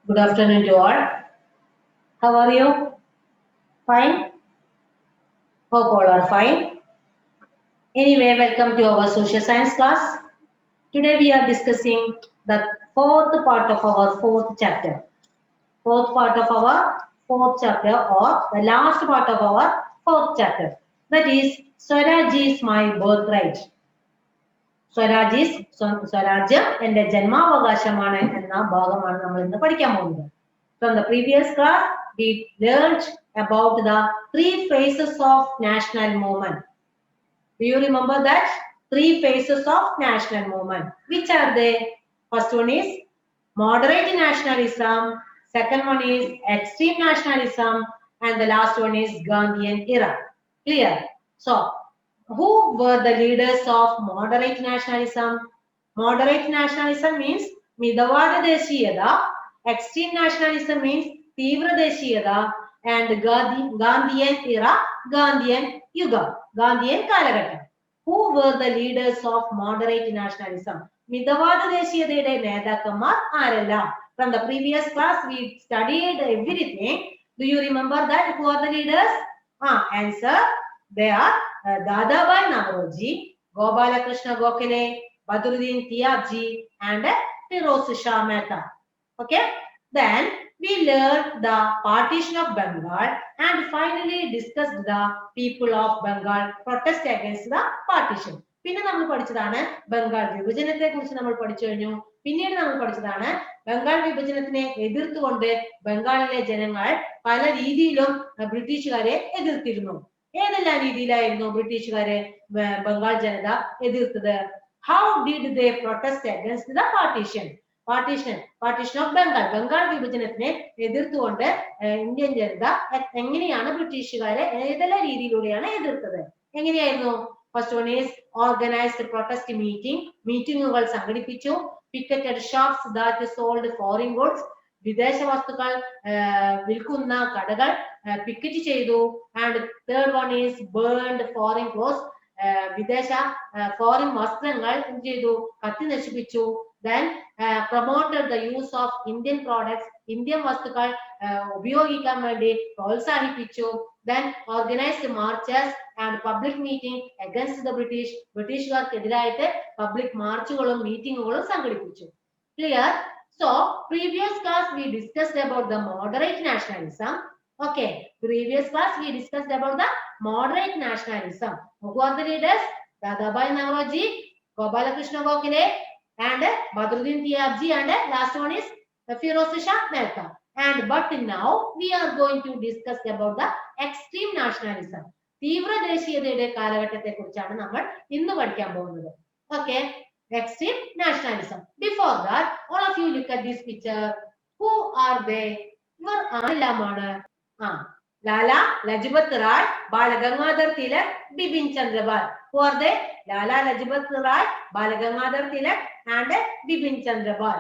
Good afternoon to all. How are you? Fine? Hope all are fine. Anyway, welcome to our social science class. Today we are discussing the fourth part of our fourth chapter. Fourth part of our fourth chapter or the last part of our fourth chapter. That is Swaraj is my birthright. സ്വരാജ്യം എന്റെ ജന്മാവകാശമാണ് എന്ന ഭാഗമാണ് നമ്മൾ ഇന്ന് പഠിക്കാൻ പോകുന്നത്. From the previous class, we learned about the three phases of national movement. Do you remember that? Three phases of national movement. Which are they? First one is moderate nationalism, second one is extreme nationalism, and the last one is Gandhian era. Clear? So, who were the leaders of moderate nationalism? Moderate nationalism means Midavada Deshiyada, extreme nationalism means Tivra Deshiyada, and Gandhian era, Gandhian Yuga, Gandhian Kalagata. Who were the leaders of moderate nationalism? Midavada Deshiyadade Nedakamar Arella. From the previous class, we studied everything. Do you remember that? Who are the leaders? Answer. They are Dadabhai Naoroji, Gopalakrishna Gokhale, Badruddin Tyabji, and Firoz Shah Mehta. Okay. Then we learned the partition of Bengal and finally discussed the people of Bengal protest against the partition. പിന്നെ നമ്മൾ പഠിച്ചതാണ് ബംഗാൾ വിഭജനത്തെ കുറിച്ച് നമ്മൾ പഠിച്ചു കഴിഞ്ഞു. പിന്നീട് നമ്മൾ പഠിച്ചതാണ് ബംഗാൾ വിഭജനത്തിനെ എതിർത്തുകൊണ്ട് ബംഗാളിലെ ജനങ്ങൾ പല രീതിയിലും ബ്രിട്ടീഷുകാരെ എതിർത്തിരുന്നു. ഏതെല്ലാം രീതിയിലായിരുന്നു ബ്രിട്ടീഷുകാരെ ബംഗാൾ ജനത എതിർത്തത്? How did they protest against the partition? Partition of Bengal. Bengal വിഭജനത്തിനെ എതിർത്തുകൊണ്ട് ഇന്ത്യൻ ജനത എങ്ങനെയാണ് ബ്രിട്ടീഷുകാരെ ഏതെല്ലാം രീതിയിലൂടെയാണ് എതിർത്തത്? എങ്ങനെയായിരുന്നു? First one is organised protest മീറ്റിംഗുകൾ സംഘടിപ്പിച്ചു. Picketed shops that sold foreign goods. വിദേശ വസ്തുക്കൾ വിൽക്കുന്ന കടകൾ പിക്കറ്റ് ചെയ്തു. And third one is burned foreign clothes. വിദേശ ഫോറിൻ വസ്ത്രങ്ങൾ എന്ത് ചെയ്തു? കത്തി നശിപ്പിച്ചു. Then promoted the use of Indian products. Indian വസ്തുക്കൾ ഉപയോഗിക്കാൻ വേണ്ടി പ്രോത്സാഹിപ്പിച്ചു. Then organized marches and public meeting against the British. ബ്രിട്ടീഷുകാർക്കെതിരായിട്ട് പബ്ലിക് മാർച്ചുകളും മീറ്റിംഗുകളും സംഘടിപ്പിച്ചു. Clear? So, previous class we discussed about the moderate nationalism. Okay, previous class we discussed about the moderate nationalism. Who are the leaders? Dadabhai Naoroji, Gopalakrishna Gokhale, and Badruddin Tyabji, and last one is Firoz Shah Mehta. And but now we are going to discuss about the extreme nationalism. തീവ്ര ദേശീയതയുടെ കാലഘട്ടത്തെ കുറിച്ചാണ് നമ്മൾ ഇന്ന് പഠിക്കാൻ പോകുന്നത്. Okay. Extreme nationalism. Before that, all of you look at this picture. Who are they? ഇവർ ആരെല്ലാമാണ്? Lala Lajpat Rai, Balagangadhar Tilak, Bipin Chandra Pal. Who are they? Lala Lajpat Rai, Balagangadhar Tilak, and Bipin Chandra Pal.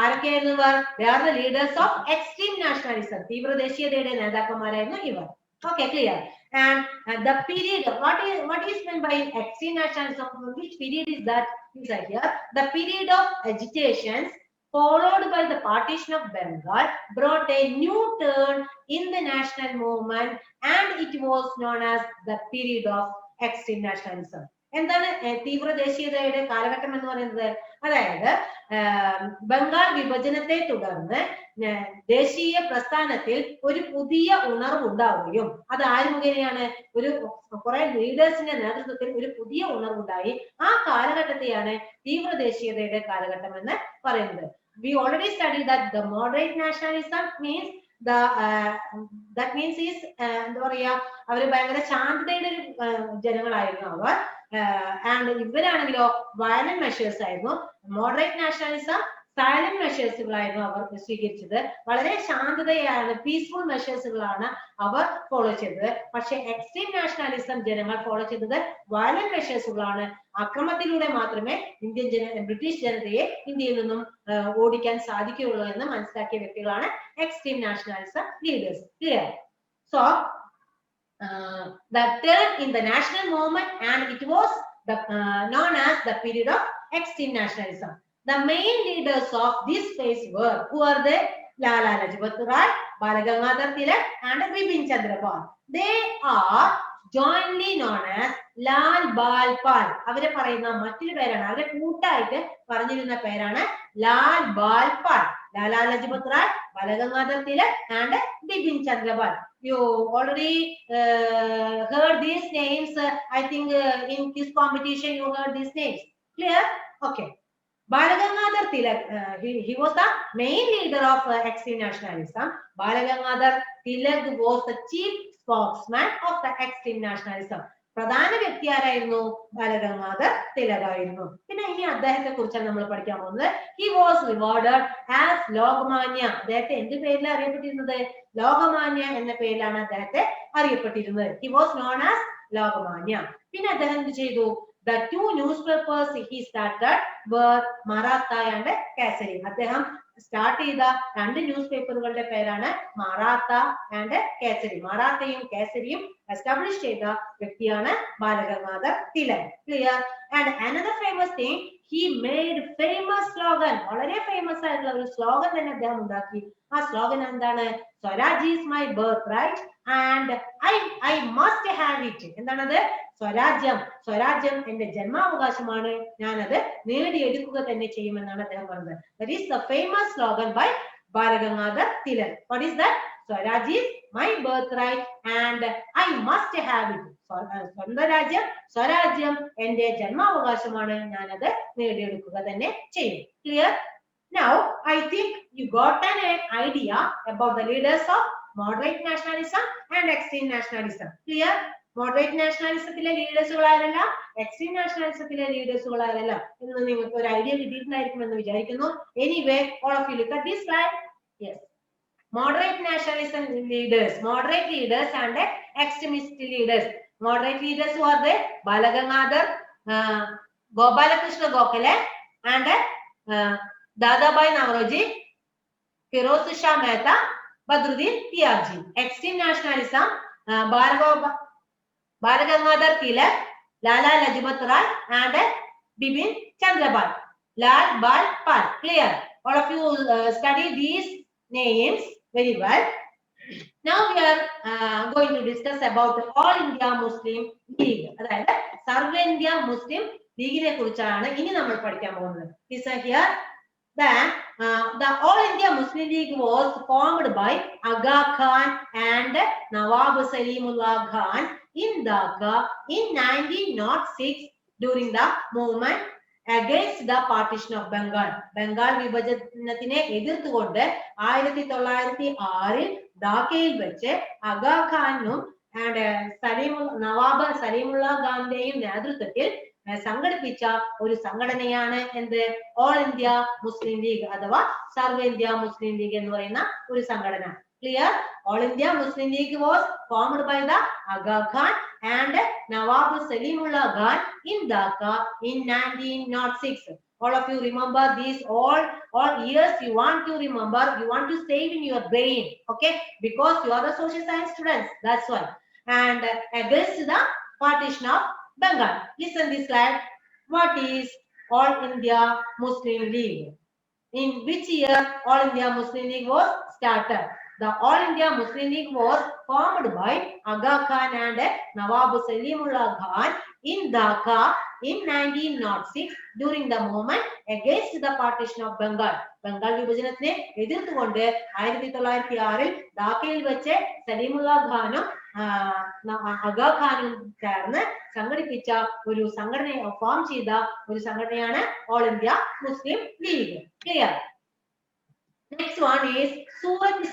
ആരൊക്കെയായിരുന്നവർ? They are the leaders of extreme nationalism. തീവ്ര ദേശീയതയുടെ നേതാക്കന്മാരായിരുന്നു ഇവർ. Okay, clear. And the period, what is meant by extreme nationalism? Which period is that? Inside here, the period of agitations followed by the partition of Bengal brought a new turn in the national movement, and it was known as the period of extreme nationalism. എന്താണ് തീവ്ര ദേശീയതയുടെ കാലഘട്ടം എന്ന് പറയുന്നത്? അതായത് ബംഗാൾ വിഭജനത്തെ തുടർന്ന് ദേശീയ പ്രസ്ഥാനത്തിൽ ഒരു പുതിയ ഉണർവ് ഉണ്ടാവുകയും അത് ആര് മുഖേനയാണ്? ഒരു കുറെ ലീഡേഴ്സിന്റെ നേതൃത്വത്തിൽ ഒരു പുതിയ ഉണർവുണ്ടായി. ആ കാലഘട്ടത്തെയാണ് തീവ്ര ദേശീയതയുടെ കാലഘട്ടം എന്ന് പറയുന്നത്. We already studied that the moderate nationalism means that means is എന്താ പറയാ, അവര് ഭയങ്കര ശാന്തതയുടെ ജനങ്ങളായിരുന്നു അവർ. ആൻഡ് ഇവരാണെങ്കിലോ വയലന്റ് മെഷേഴ്സ് ആയിരുന്നു. മോഡറേറ്റ് നാഷണലിസം സൈലന്റ് മെഷേഴ്സുകളായിരുന്നു അവർ സ്വീകരിച്ചത്. വളരെ ശാന്തതയാണ്, പീസ്ഫുൾ മെഷേഴ്സുകളാണ് അവർ ഫോളോ ചെയ്തത്. പക്ഷെ എക്സ്ട്രീം നാഷണലിസം ജനങ്ങൾ ഫോളോ ചെയ്തത് വയലന്റ് മെഷേഴ്സുകളാണ്. അക്രമത്തിലൂടെ മാത്രമേ ബ്രിട്ടീഷ് ജനതയെ ഇന്ത്യയിൽ നിന്നും ഓടിക്കാൻ സാധിക്കുകയുള്ളൂ എന്ന് മനസ്സിലാക്കിയ വ്യക്തികളാണ് extreme nationalism leaders. Clear? So the turn in the national movement, and it was known as the period of extreme nationalism. The main leaders of this phase were, who are they? Lala Lajpat Rai, Bal Gangadhar Tilak, and Bipin Chandra Pal. They are jointly known as Lal Bal Pal. Avare parayunna mattoru perana, avare koottayitte paranjirunna perana Lal Bal Pal. Lala Lajpat Rai, Bal Gangadhar Tilak, and Bipin Chandra Pal. You already heard these names. I think in this competition you heard these names. Clear? Okay. Bal Gangadhar Tilak, he was the main leader of extreme nationalism. Bal Gangadhar Tilak was the chief spokesman of the extreme nationalism. പ്രധാന വ്യക്തി ആരായിരുന്നു? ബാലഗംഗാധർ തിലകായിരുന്നു. പിന്നെ ഇനി അദ്ദേഹത്തെ കുറിച്ചാണ് നമ്മൾ പഠിക്കാൻ പോകുന്നത്. He was rewarded as Lokmanya. അദ്ദേഹത്തെ എന്ത് പേരിലാണ് അറിയപ്പെട്ടിരുന്നത്? ലോകമാന്യ എന്ന പേരിലാണ് അദ്ദേഹത്തെ അറിയപ്പെട്ടിരുന്നത്. He was known as Lokmanya. പിന്നെ അദ്ദേഹം എന്ത് ചെയ്തു? The two newspapers he started were Maratha and Kesari. അദ്ദേഹം സ്റ്റാർട്ട് ചെയ്ത രണ്ട് ന്യൂസ് പേപ്പറുകളുടെ പേരാണ് മറാത്ത ആൻഡ് കേസരി. മറാത്തയും കേസരിയും എസ്റ്റാബ്ലിഷ് ചെയ്ത വ്യക്തിയാണ് Balagangadhar Tilak. Clear? And another famous thing, he made famous slogan. വളരെ ഫേമസ് ആയിട്ടുള്ള ഒരു സ്ലോഗൻ തന്നെ അദ്ദേഹം ഉണ്ടാക്കി. ആ സ്ലോഗൻ എന്താണ്? Swaraj is my birthright and I must have it. എന്താണത്? സ്വരാജ്യം, സ്വരാജ്യം എന്റെ ജന്മാവകാശമാണ്, ഞാനത് നേടിയെടുക്കുക തന്നെ ചെയ്യുമെന്നാണ് അദ്ദേഹം പറഞ്ഞത്. That is the famous slogan by Balagangadhar Tilak. What is that? Swaraj is my birthright and I must have it. സ്വന്തം രാജ്യം, സ്വരാജ്യം എന്റെ ജന്മാവകാശമാണ്, ഞാനത് നേടിയെടുക്കുക തന്നെ ചെയ്യും. Clear? Now I think you got an idea about the leaders of moderate nationalism and extreme nationalism. Clear? Moderate നാഷണലിസത്തിലെ ലീഡേഴ്സുകൾ ആരല്ല, എക്സ്ട്രീം നാഷണലിസത്തിലെ ലീഡേഴ്സുകൾ ആരല്ല എന്ന് നിങ്ങൾക്ക് ഒരു ഐഡിയ കിട്ടിയിട്ടുണ്ടായിരിക്കും എന്ന് വിചാരിക്കുന്നു. Anyway, all of you look at this slide. Yes, moderate nationalism leaders, moderate leaders and extremist leaders. Moderate leaders who are there: Balagangadhar, Gopalakrishna Gokhale and Dadabhai Naoroji, Firoz Shah Mehta, Badruddin Tyagi. Extreme nationalism, Balagangadhar Tilak, Lala Lajpat Rai and Bipin Chandra Pal. Lal Bal Pal. Clear? All of you study these names very well. Now we are going to discuss about the All India Muslim League. അതായത് സർവ India Muslim ലീഗിനെ കുറിച്ചാണ് ഇനി നമ്മൾ പഠിക്കാൻ പോകുന്നത്. Listen here. The All India Muslim League was formed by Aga Khan and Nawab Salimullah Khan in Dhaka in 1906 during the movement against the partition of Bengal. Bengal വിഭജനത്തിനെ എതിർത്തുകൊണ്ട് 1906 ധാക്കയിൽ വെച്ച് അഗാ ഖാനും നവാബ് സലീമുള്ള ഖാന്റെയും നേതൃത്വത്തിൽ സംഘടിപ്പിച്ച ഒരു സംഘടനയാണ് എന്ത്? ഓൾ ഇന്ത്യ മുസ്ലിം ലീഗ് അഥവാ സർവ ഇന്ത്യ മുസ്ലിം ലീഗ് എന്ന് പറയുന്ന ഒരു സംഘടന. Clear? All India Muslim League was formed by the Aga Khan and Nawab Salimullah Khan in Dhaka in 1906. All of you remember these all years. You want to remember, you want to save in your brain, okay? Because you are the social science students, that's why. And against the partition of Bengal. Listen this slide. What is All India Muslim League? In which year All India Muslim League was started? The All India Muslim League was formed by Aga Khan and Nawab Salimullah Khan in Dhaka in 1906 during the movement against the partition of Bengal. Bengal വിഭജനത്തിനെ എതിർത്തുകൊണ്ട് 1906 ധാക്കയിൽ വെച്ച് സലീമുള്ള ഖാനും അഗാ ഖാനും ചേർന്ന് സംഘടിപ്പിച്ച ഒരു സംഘടന form ചെയ്ത ഒരു സംഘടനയാണ് all India Muslim league. Clear? Next one is Surat.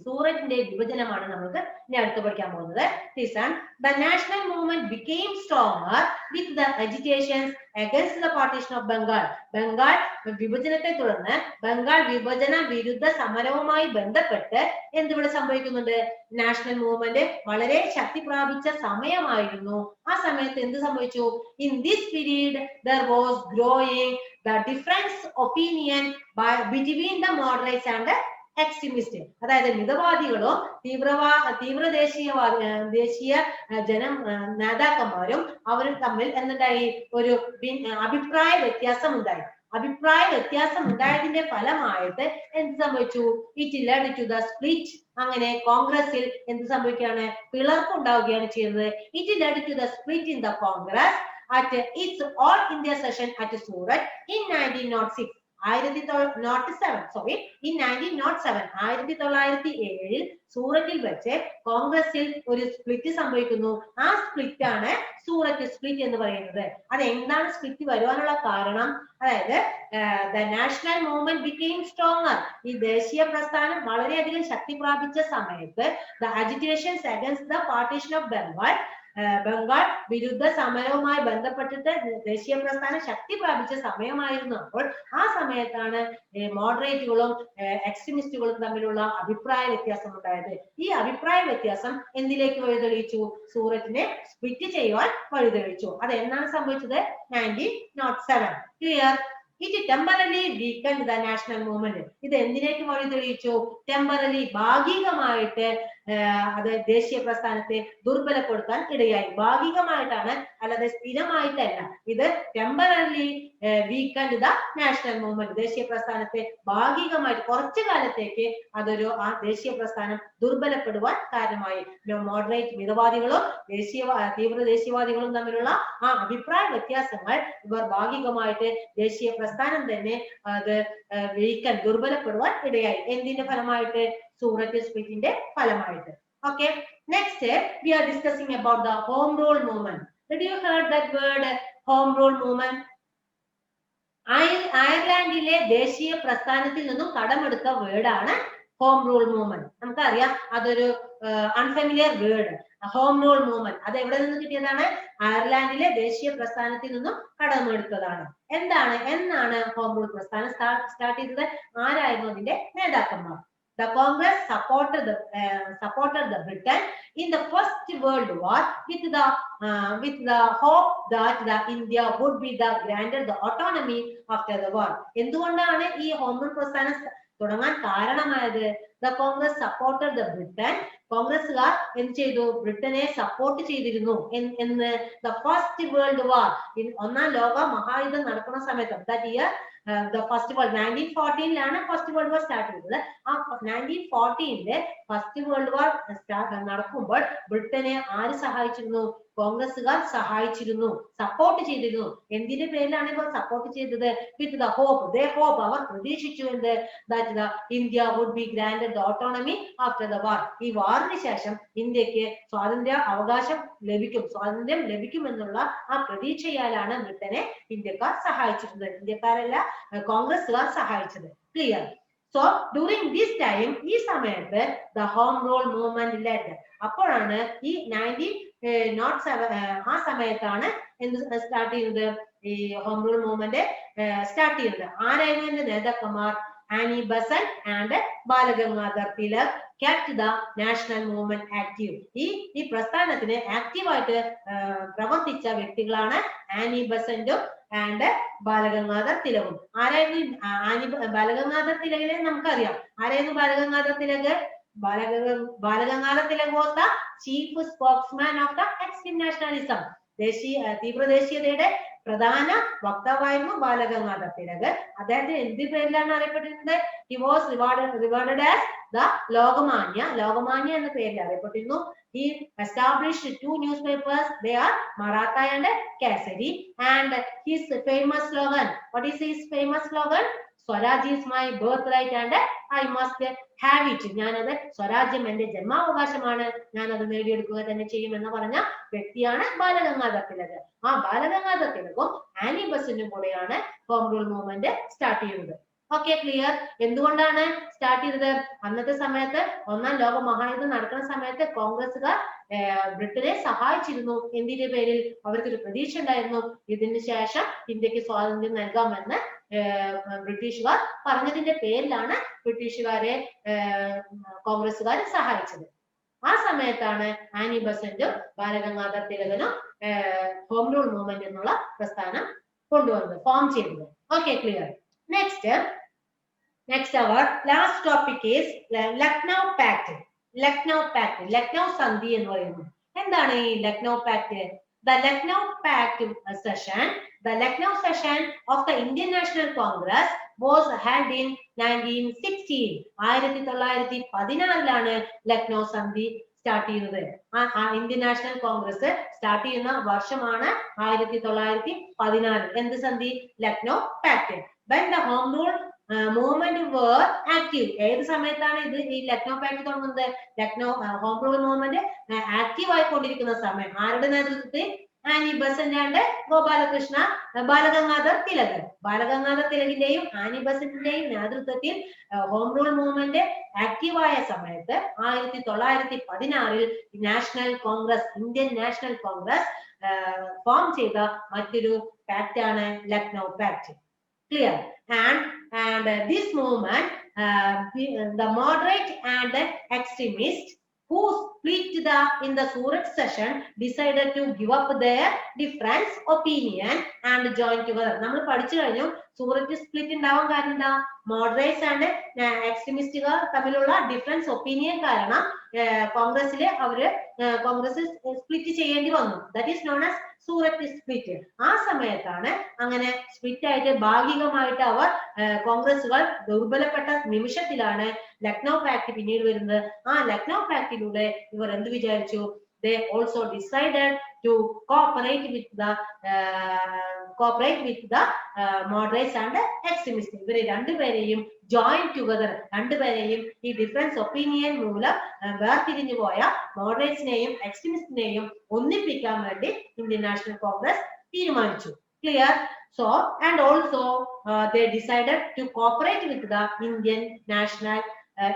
സൂറത്തിന്റെ വിഭജനമാണ് നമുക്ക് ഇനി അടുത്ത് പഠിക്കാൻ പോകുന്നത്. Listen, the national movement became stronger with the agitations against the partition of Bengal. Bengal വിഭജനത്തെ തുടർന്ന് ബംഗാൾ വിഭജന വിരുദ്ധ സമരവുമായി ബന്ധപ്പെട്ട് എന്തിവിടെ സംഭവിക്കുന്നുണ്ട്? നാഷണൽ മൂവ്മെന്റ് വളരെ ശക്തി പ്രാപിച്ച സമയമായിരുന്നു. ആ സമയത്ത് എന്ത് സംഭവിച്ചു? In this period there was growing the difference opinion between the moderates and extremist. അതായത് മിതവാദികളും ദേശീയ നേതാക്കന്മാരും അവരും തമ്മിൽ എന്തുണ്ടായി? ഒരു അഭിപ്രായ വ്യത്യാസം ഉണ്ടായി. അഭിപ്രായ വ്യത്യാസം ഉണ്ടായതിന്റെ ഫലമായിട്ട് എന്ത് സംഭവിച്ചു? It led to the split. അങ്ങനെ കോൺഗ്രസിൽ എന്ത് സംഭവിക്കുകയാണ്? പിളർപ്പ് ഉണ്ടാവുകയാണ് ചെയ്യുന്നത്. It led to the split in the Congress at its all India session at Surat in 1906. 1907 സൂറത്തിൽ വെച്ച് കോൺഗ്രസിൽ ഒരു സ്പ്ലിറ്റ് സംഭവിക്കുന്നു. ആ സ്പ്ലിറ്റ് ആണ് സൂറത്ത് സ്പ്ലിറ്റ് എന്ന് പറയുന്നത്. അത് എന്താണ് സ്പ്ലിറ്റ് വരുവാനുള്ള കാരണം? അതായത് the national movement became stronger. ഈ ദേശീയ പ്രസ്ഥാനം വളരെയധികം ശക്തി പ്രാപിച്ച സമയത്ത് the agitations against the partition of Bengal, Bengal വിരുദ്ധ സമരവുമായി ബന്ധപ്പെട്ടിട്ട് ദേശീയ പ്രസ്ഥാനം ശക്തി പ്രാപിച്ച സമയമായിരുന്നു. അപ്പോൾ ആ സമയത്താണ് മോഡറേറ്റുകളും എക്സ്ട്രീമിസ്റ്റുകളും തമ്മിലുള്ള അഭിപ്രായ വ്യത്യാസം ഉണ്ടായത്. ഈ അഭിപ്രായ വ്യത്യാസം എന്തിലേക്ക് വഴിതെളിയിച്ചു? സൂറത്തിനെ സ്പ്ലിറ്റ് ചെയ്യുവാൻ വഴിതെളിച്ചു. അത് എന്നാണ് സംഭവിച്ചത്? 1907. Clear? It temporarily weakened the national movement. ഇത് എന്തിനേക്ക് വഴി തെളിയിച്ചു? ടെമ്പറലി, ഭാഗികമായിട്ട് അത് ദേശീയ പ്രസ്ഥാനത്തെ ദുർബലപ്പെടുത്താൻ ഇടയായി. ഭാഗികമായിട്ടാണ്, അല്ലാതെ സ്ഥിരമായിട്ടല്ല. ഇത് temporally weekend the national movement. ദേശീയ പ്രസ്ഥാനത്തെ ഭാഗികമായിട്ട് കുറച്ചു കാലത്തേക്ക് അതൊരു ആ ദേശീയ പ്രസ്ഥാനം ദുർബലപ്പെടുവാൻ കാരണമായി. മോഡറേറ്റ് മിതവാദികളും തീവ്ര ദേശീയവാദികളും തമ്മിലുള്ള ആ അഭിപ്രായ വ്യത്യാസങ്ങൾ ഇവർ ഭാഗികമായിട്ട് ദേശീയ പ്രസ്ഥാനം തന്നെ അത് വീക്കൻ, ദുർബലപ്പെടുവാൻ ഇടയായി. എന്തിന്റെ ഫലമായിട്ട്? സൂറത്ത് സ്പ്ലിറ്റിന്റെ ഫലമായിട്ട്. Okay, next we are discussing about the home rule movement. Did you heard that word, home rule movement? അയർലാൻഡിലെ ദേശീയ പ്രസ്ഥാനത്തിൽ നിന്നും കടമെടുത്ത വേർഡാണ് ഹോം റൂൾ മൂവ്മെന്റ്. നമുക്കറിയാം അതൊരു unfamiliar word. Home rule movement അത് എവിടെ നിന്ന് കിട്ടിയതാണ്? അയർലാൻഡിലെ ദേശീയ പ്രസ്ഥാനത്തിൽ നിന്നും കടമെടുത്തതാണ്. എന്നാണ് ഹോം റൂൾ പ്രസ്ഥാനം സ്റ്റാർട്ട് ചെയ്തത്? ആരായിരുന്നു അതിന്റെ നേതാക്കന്മാർ? The Congress supported the Britain in the First World War with the hope that the India would be granted the autonomy after the war. എന്തുകൊണ്ടാണ് ഈ ഹോം റൂൾ പ്രസ്ഥാനം തുടങ്ങാൻ കാരണമായത്? The Congress supported the Britain. കോൺഗ്രസ്സുകാർ എന്ത് ചെയ്തു? ബ്രിട്ടനെ support ചെയ്തിരുന്നു. എന്ന് the First World War, ഒന്നാം ലോക മഹായുദ്ധം നടക്കുന്ന സമയത്ത്, that year the first world 1914 first world war start ചെയ്തത്. ആ 1914 ഫസ്റ്റ് വേൾഡ് വാർ നടക്കുമ്പോൾ ബ്രിട്ടനെ ആര് സഹായിച്ചിരുന്നു? കോൺഗ്രസ്സുകാർ സഹായിച്ചിരുന്നു, സപ്പോർട്ട് ചെയ്തിരുന്നു. എന്തിന്റെ പേരിലാണ് ഇവർ സപ്പോർട്ട് ചെയ്തത്? With the hope, they hope, അവർ പ്രതീക്ഷിച്ചു എന്ത്? That the India would be granted the autonomy after the war. ഈ വാറിന് ശേഷം ഇന്ത്യക്ക് സ്വാതന്ത്ര്യം ലഭിക്കുമെന്നുള്ള ആ പ്രതീക്ഷയാലാണ് ബ്രിട്ടനെ ഇന്ത്യക്കാർ സഹായിച്ചിരുന്നത്. ഇന്ത്യക്കാരല്ല, കോൺഗ്രസ്സുകാർ സഹായിച്ചത്. Clear? So during this time, ഈ സമയത്ത് the home rule movement led. അപ്പോഴാണ് ഈ 1907 ആ സമയത്താണ് എന്ത് സ്റ്റാർട്ട് ചെയ്യുന്നത്? ഈ ഹോം റൂൾ മൂവ്മെന്റ് സ്റ്റാർട്ട് ചെയ്യുന്നത്. ആരായിരുന്നു ഇതിന്റെ നേതാക്കന്മാർ? Annie Besant and Balagangadhar Tilak kept the national movement active. ഈ പ്രസ്ഥാനത്തിന് ആക്റ്റീവായിട്ട് പ്രവർത്തിച്ച വ്യക്തികളാണ് ആനി ബസന്റും ആൻഡ് ബാലഗംഗാധർ തിലകും. ആരായിരുന്നു ബാലഗംഗാധർ തിലകിനെ നമുക്കറിയാം. ആരായിരുന്നു Balagangadhar Tilak? Balagangadhar Tilak was the chief spokesman of the extreme nationalism. തീവ്ര ദേശീയതയുടെ പ്രധാന വക്താവായിരുന്നു ബാലഗംഗാധർ തിലക്. അദ്ദേഹത്തിന് എന്ത് പേരിലാണ് അറിയപ്പെട്ടിരുന്നത്? He was regarded as the Lokmanya എന്ന പേരിൽ അറിയപ്പെട്ടിരുന്നു. He established 2 newspapers. They are Maratha and Kesari. And his famous slogan, what is his famous slogan? Swaraj is my birthright and I must have it. ഞാനത് സ്വരാജ്യം എന്റെ ജന്മാവകാശമാണ്, ഞാനത് നേടിയെടുക്കുക തന്നെ ചെയ്യുമെന്ന് പറഞ്ഞ വ്യക്തിയാണ് ബാലഗംഗാധർ തിലക്. ആ ബാലഗംഗാധർ തിലകും ആനി ബസന്റും കൂടെയാണ് ഹോം റൂൾ മൂവ്മെന്റ് സ്റ്റാർട്ട് ചെയ്യുന്നത്. Okay, clear? എന്തുകൊണ്ടാണ് സ്റ്റാർട്ട് ചെയ്തത്? അന്നത്തെ സമയത്ത് ഒന്നാം ലോക മഹായുദ്ധം നടക്കുന്ന സമയത്ത് കോൺഗ്രസ്സുകാർ ബ്രിട്ടനെ സഹായിച്ചിരുന്നു. എന്തിന്റെ പേരിൽ? അവർക്കൊരു പ്രതീക്ഷ ഉണ്ടായിരുന്നു, ഇതിന് ശേഷം ഇന്ത്യക്ക് സ്വാതന്ത്ര്യം നൽകാമെന്ന് ബ്രിട്ടീഷുകാർ പറഞ്ഞതിന്റെ പേരിലാണ് ബ്രിട്ടീഷുകാരെ കോൺഗ്രസ്സുകാർ സഹായിച്ചത്. ആ സമയത്താണ് ആനി ബസന്റും ബാലഗംഗാധർ തിലകനും ഹോം റൂൾ മൂവ്മെന്റ് എന്നുള്ള പ്രസ്ഥാനം കൊണ്ടുവന്നത്, ഫോം ചെയ്തത്. Okay, clear? Next our last topic is Lucknow Pact. Lucknow സന്ധി എന്ന് പറയുന്നത് എന്താണ്? ഈ Lucknow pact The Lucknow Pact session, the Lucknow session of the Indian National Congress was held in 1916. 1916 Lucknow സന്ധി സ്റ്റാർട്ട് ചെയ്യുന്നത്. ഇന്ത്യൻ നാഷണൽ കോൺഗ്രസ് സ്റ്റാർട്ട് ചെയ്യുന്ന വർഷമാണ് 1914. എന്ത് സന്ധി? Lucknow pact. When the home rule movement were active. ഏത് സമയത്താണ് ഇത് ഈ ലക്നൗ പാക്ട് തുടങ്ങുന്നത്? Lucknow home rule movement active ആയിക്കൊണ്ടിരിക്കുന്ന സമയം. ആരുടെ നേതൃത്വത്തിൽ? Annie Besant and Gopalakrishna Balagangadhar Tilak. Balagangadhar തിലകിന്റെയും ആനി ബസന്റിന്റെയും നേതൃത്വത്തിൽ ഹോം റൂൾ മൂവ്മെന്റ് ആക്റ്റീവായ സമയത്ത് 1916 national Congress, Indian national Congress form ചെയ്ത മറ്റൊരു പാക്ട് ആണ് Lucknow pact. Clear? And this movement, the moderate and the extremist who split in the Surat session decided to give up their difference opinion and join together. നമ്മൾ പഠിച്ചു കഴിഞ്ഞു Surat split ഉണ്ടാവാൻ കാരണം എന്താ? Moderates and എക്സ്ട്രീമിസ്റ്റുകാർ തമ്മിലുള്ള ഡിഫറൻസ് ഒപ്പീനിയൻ കാരണം കോൺഗ്രസിലെ Congress split ചെയ്യേണ്ടി വന്നു. That is known as Surat split. ആ സമയത്താണ് അങ്ങനെ സ്പ്ലിറ്റ് ആയിട്ട് ഭാഗികമായിട്ട് അവർ കോൺഗ്രസുകൾ ദുർബലപ്പെട്ട നിമിഷത്തിലാണ് ലക്നൗ പാക്ട് പിന്നീട് വരുന്നത്. ആ ലക്നൗ പാക്ടിലൂടെ ഇവർ എന്ത് വിചാരിച്ചു? They also decided to cooperate with the moderates and extremists. ഇവരെ രണ്ടുപേരെയും join together, രണ്ടുപേരെയും ഈ ഡിഫറൻസ് ഒപ്പീനിയൻ മൂലം വേർതിരിഞ്ഞു പോയ മോഡറേറ്റ്സിനെയും എക്സ്ട്രീമിസ്റ്റിനെയും ഒന്നിപ്പിക്കാൻ വേണ്ടി ഇന്ത്യൻ നാഷണൽ കോൺഗ്രസ് തീരുമാനിച്ചു. Clear? So and also they decided to cooperate with the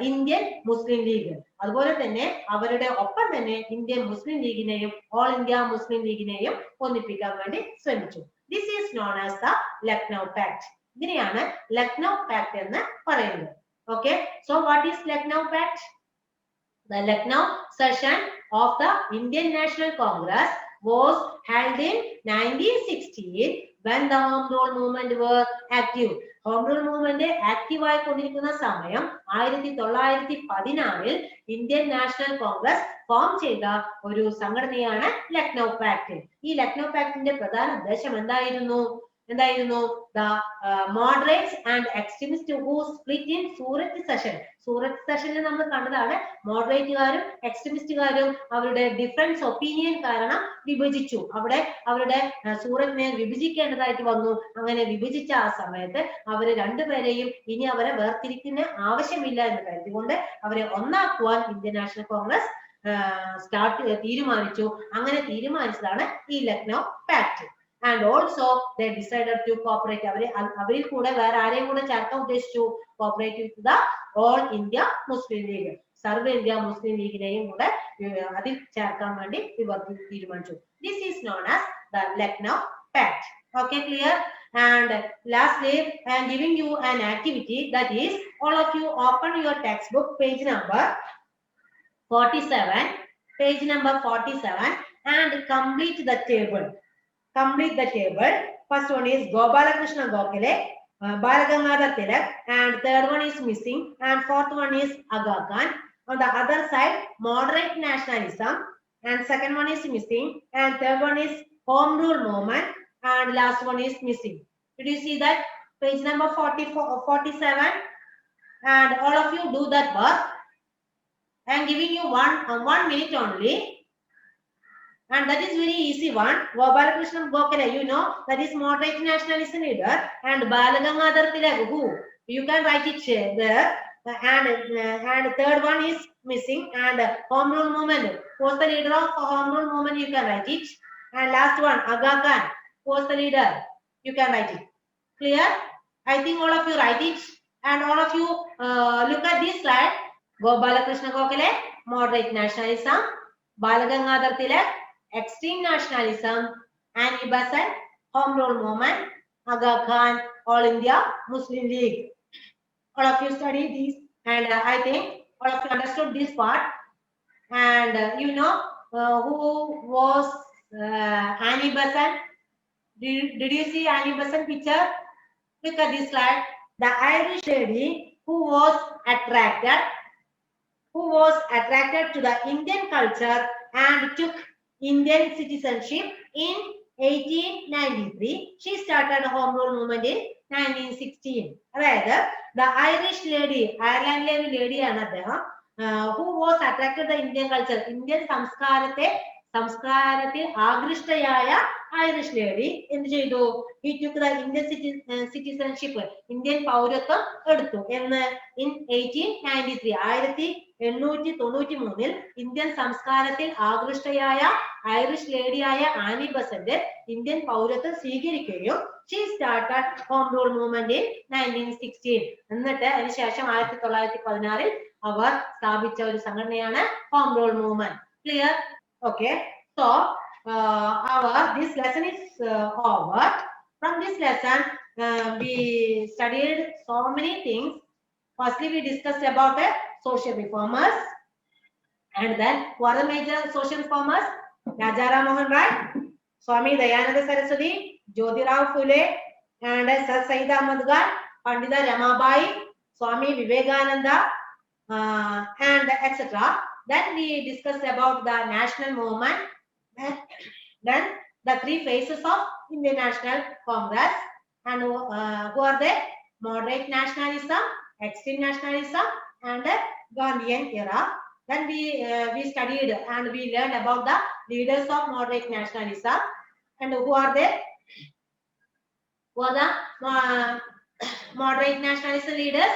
Indian Muslim League. അതുപോലെ തന്നെ അവരുടെ ഒപ്പം തന്നെ ഇന്ത്യൻ മുസ്ലിം ലീഗിനെയും ഓൾ ഇന്ത്യ മുസ്ലിം ലീഗിനെയും ഒന്നിപ്പിക്കാൻ വേണ്ടി ശ്രമിച്ചു. This is known as the Lucknow pact. ഇതിനെയാണ് ലക്നൗ പാക്ട് എന്ന് പറയുന്നത്. Okay, so what is Lucknow pact? The Lucknow session of the Indian National Congress was held in 1916 when the Home Rule movement was active. Home Rule movement active ആയിക്കൊണ്ടിരിക്കുന്ന സമയം 1916 Indian national Congress form ചെയ്ത ഒരു സംഘടനയാണ് Lucknow pact. ഈ ലക്നൗ പാക്ടിന്റെ പ്രധാന ഉദ്ദേശം എന്തായിരുന്നു? The moderates and extremists who split in Surat session. Surat സെഷനിൽ നമ്മൾ കണ്ടതാണ് മോഡറേറ്റുകാരും എക്സ്ട്രീമിസ്റ്റുകാരും അവരുടെ ഡിഫറൻസ് ഒപ്പീനിയൻ കാരണം വിഭജിച്ചു. അവിടെ അവരുടെ സൂറത്തിനെ വിഭജിക്കേണ്ടതായിട്ട് വന്നു. അങ്ങനെ വിഭജിച്ച ആ സമയത്ത് അവര് രണ്ടുപേരെയും ഇനി അവരെ വേർതിരിക്കുന്ന ആവശ്യമില്ല എന്ന് കരുതിക്കൊണ്ട് അവരെ ഒന്നാക്കുവാൻ ഇന്ത്യൻ നാഷണൽ കോൺഗ്രസ് തീരുമാനിച്ചു. അങ്ങനെ തീരുമാനിച്ചതാണ് ഈ Lucknow pact. And also they decided to cooperate. അവരിൽ കൂടെ വേറെ ആരെയും കൂടെ ചേർക്കാൻ ഉദ്ദേശിച്ചു. cooperate with the all India Muslim League. സർവ്വ ഇന്ത്യ മുസ്ലിം ലീഗിനെയും കൂടെ അതിൽ ചേർക്കാൻ വേണ്ടി ഇവർ തീരുമാനിച്ചു. This is known as the Lucknow Pact. Okay, clear? And lastly, I am giving you an activity, that is, all of you open your textbook page number 47, and complete the table. First one is Gopalakrishna Gokhale, Balagangadhar Tilak, and third one is missing, and fourth one is Aga Khan. On the other side, moderate nationalism, and second one is missing, and third one is home rule movement, and last one is missing. Did you see that? Page number 47, and all of you do that work. I am giving you one minute only. And that is very easy one. Gopalakrishna Gokhale, you know, that is moderate nationalist leader, and Balagangadhar Tilak, who you can write it there. And third one is missing, and home rule movement. Who was the leader of home rule movement? You can write it. And last one, Aga Khan. Who was the leader? You can write it. Clear? I think all of you write it, and all of you look at this slide. Gopalakrishna Gokhale, moderate nationalism. Balagangadhar Tilak, extreme nationalism. Annie Besant, home rule movement. Aga Khan, All India Muslim League. All of you study this, and I think all of you understood this part. And you know who was Annie Besant? Did you see Annie Besant picture? Look at this slide. The Irish lady who was attracted to the Indian culture and took Indian citizenship in 1893. She started home rule movement in 1916. അതായത് the Irish lady, അയർലൻഡിലെ ഒരു ലേഡിയാണ് അദ്ദേഹം, who was attracted the Indian culture, Indian സംസ്കാരത്തിൽ ആകൃഷ്ടയായ Irish lady എന്ത് ചെയ്തു? he took the Indian citizenship, Indian പൗരത്വം എടുത്തു. എന്ന് in 1893, 1893 Indian സംസ്കാരത്തിൽ ആകൃഷ്ടയായ ഐറിഷ് ലേഡിയായ ആനി ബസന്റ് ഇന്ത്യൻ പൗരത്വം സ്വീകരിക്കുകയും she started home rule movement in 1916. എന്നിട്ട് അതിനുശേഷം 1916 അവർ സ്ഥാപിച്ച ഒരു സംഘടനയാണ് home rule movement. Clear? Okay, so this lesson is over. From this lesson we studied so many things. Firstly, we discussed about social reformers, and then who are the major social reformers? Raja Ram Mohan Rai, Swami Dayananda Saraswati, Jyotirao Phule, and Sir Syed Ahmad Khan, Pandita Ramabai, Swami Vivekananda, and etc. Then we discussed about the national movement, then the three phases of Indian National Congress, and who are they? Moderate nationalism, extreme nationalism, and Gandhian era. Then we studied and we learned about the leaders of moderate nationalism, and who are they? Who are the moderate nationalism leaders?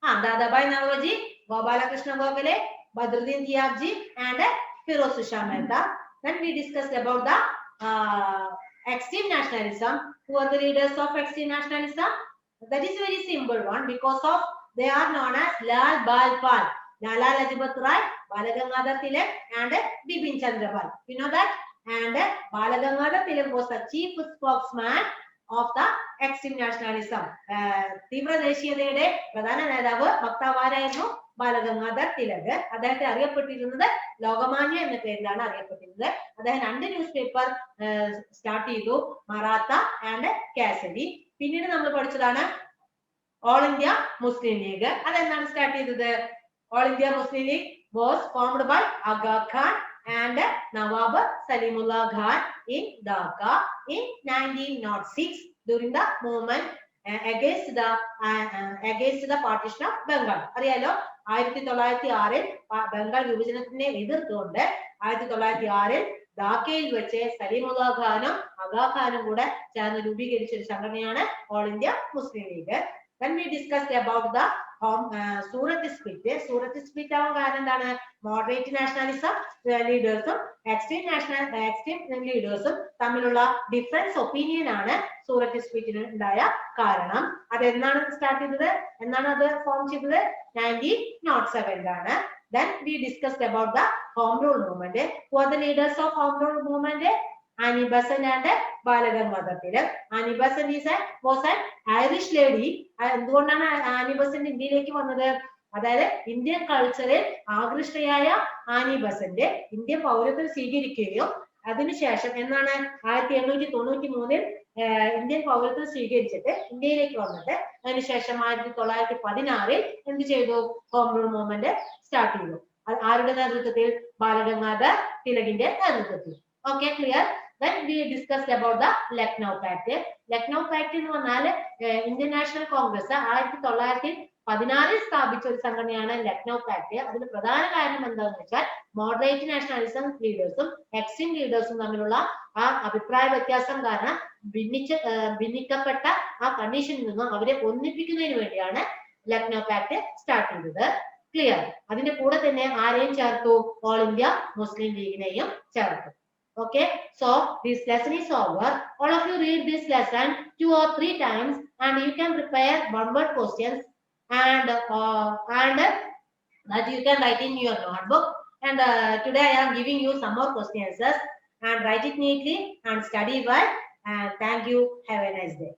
Dadabhai Naoroji, Gopalakrishna Gokhale, Badruddin Tyabji, and Firoz Shah Mehta. Then we discussed about the extreme nationalism. Who are the leaders of extreme nationalism? That is very simple one, because of they are known as Lal Bal Pal, Lala Lajpat Rai, Balagangadhar Tilak, and Bipin Chandra Pal. You know that? And Balagangadhar Tilak was the chief spokesman of the extreme nationalism. തീവ്ര ദേശീയതയുടെ പ്രധാന നേതാവ് വക്താവാരായിരുന്നു ബാലഗംഗാധർ തിലക്. അദ്ദേഹത്തെ അറിയപ്പെട്ടിരുന്നത് ലോകമാന്യ എന്ന പേരിലാണ് അറിയപ്പെട്ടിരുന്നത്. അദ്ദേഹം 2 ന്യൂസ് പേപ്പർ സ്റ്റാർട്ട് ചെയ്തു, മറാത്ത ആൻഡ് കാസരി. പിന്നീട് നമ്മൾ പഠിച്ചതാണ് ഓൾ ഇന്ത്യ മുസ്ലിം ലീഗ്. അതെന്താണ് സ്റ്റാർട്ട് ചെയ്തത്? All India Muslim League was formed by Aga Khan and Nawab Salimullah Khan in Dhaka in 1906 during the movement against the partition of Bengal. അറിയാലോ, 1906 ബംഗാൾ വിഭജനത്തിനെ എതിർത്തുകൊണ്ട് 1906 ധാക്കയിൽ വെച്ച് സലീമുല്ല ഖാനും അഗാ ഖാനും കൂടെ ചേർന്ന് രൂപീകരിച്ച ഒരു സംഘടനയാണ് all India Muslim league. Then we discussed about the Surat split. Surat split ആവാൻ കാരണം എന്താണ്? മോഡറേറ്റ് നാഷണലിസം ലീഡേഴ്സും എക്സ്ട്രീം ലീഡേഴ്സും തമ്മിലുള്ള ഡിഫറൻസ് ഒപ്പീനിയൻ ആണ് സൂറത്ത് സ്പ്ലിറ്റിന് ഉണ്ടായ കാരണം. അത് എന്നാണ് സ്റ്റാർട്ട് ചെയ്തത്? എന്നാണ് അത് ഫോം ചെയ്തത്? 1907 Then we discussed about the home rule movement. Who are the leaders of home rule movement? Annie Besant and Balagangadhar Tilak. Annie Besant was an Irish lady. എന്തുകൊണ്ടാണ് ആനി ബസന്റ് ഇന്ത്യയിലേക്ക് വന്നത്? അതായത് Indian കൾച്ചറിൽ ആകൃഷ്ടയായ Annie Besant Indian പൗരത്വം സ്വീകരിക്കുകയും അതിനുശേഷം എന്നാണ് 1893 Indian പൗരത്വം സ്വീകരിച്ചിട്ട് ഇന്ത്യയിലേക്ക് വന്നിട്ട് അതിനുശേഷം 1916 എന്ത് ചെയ്തു? ഹോം റൂൾ മൂവ്മെന്റ് സ്റ്റാർട്ട് ചെയ്തു. ആരുടെ നേതൃത്വത്തിൽ? ബാലഗംഗാധർ തിലകിന്റെ നേതൃത്വത്തിൽ. Okay, clear? Then we discussed about the Lucknow Pact. Lucknow Pact എന്ന് പറഞ്ഞാൽ ഇന്ത്യൻ നാഷണൽ കോൺഗ്രസ് 1916 സ്ഥാപിച്ച ഒരു സംഘടനയാണ് ലക്നൗ പാക്ട്. അതിന് പ്രധാന കാരണം എന്താണെന്ന് വെച്ചാൽ മോഡറേറ്റ് നാഷണലിസം ലീഡേഴ്സും എക്സ്ട്രീം ലീഡേഴ്സും തമ്മിലുള്ള ആ അഭിപ്രായ വ്യത്യാസം കാരണം ഭിന്നിക്കപ്പെട്ട ആ കണ്ടീഷനിൽ നിന്നും അവരെ ഒന്നിപ്പിക്കുന്നതിന് വേണ്ടിയാണ് ലക്നൗ പാക്ട് സ്റ്റാർട്ട് ചെയ്തത്. ക്ലിയർ? അതിന്റെ കൂടെ തന്നെ ആരെയും ചേർത്തു? ഓൾ ഇന്ത്യ മുസ്ലിം ലീഗിനെയും ചേർത്തു. Okay, so this lesson is over. All of you read this lesson 2 or 3 times and you can prepare one-word questions and that you can write in your notebook. And today I am giving you some more question answers, and write it neatly and study well. And thank you. Have a nice day.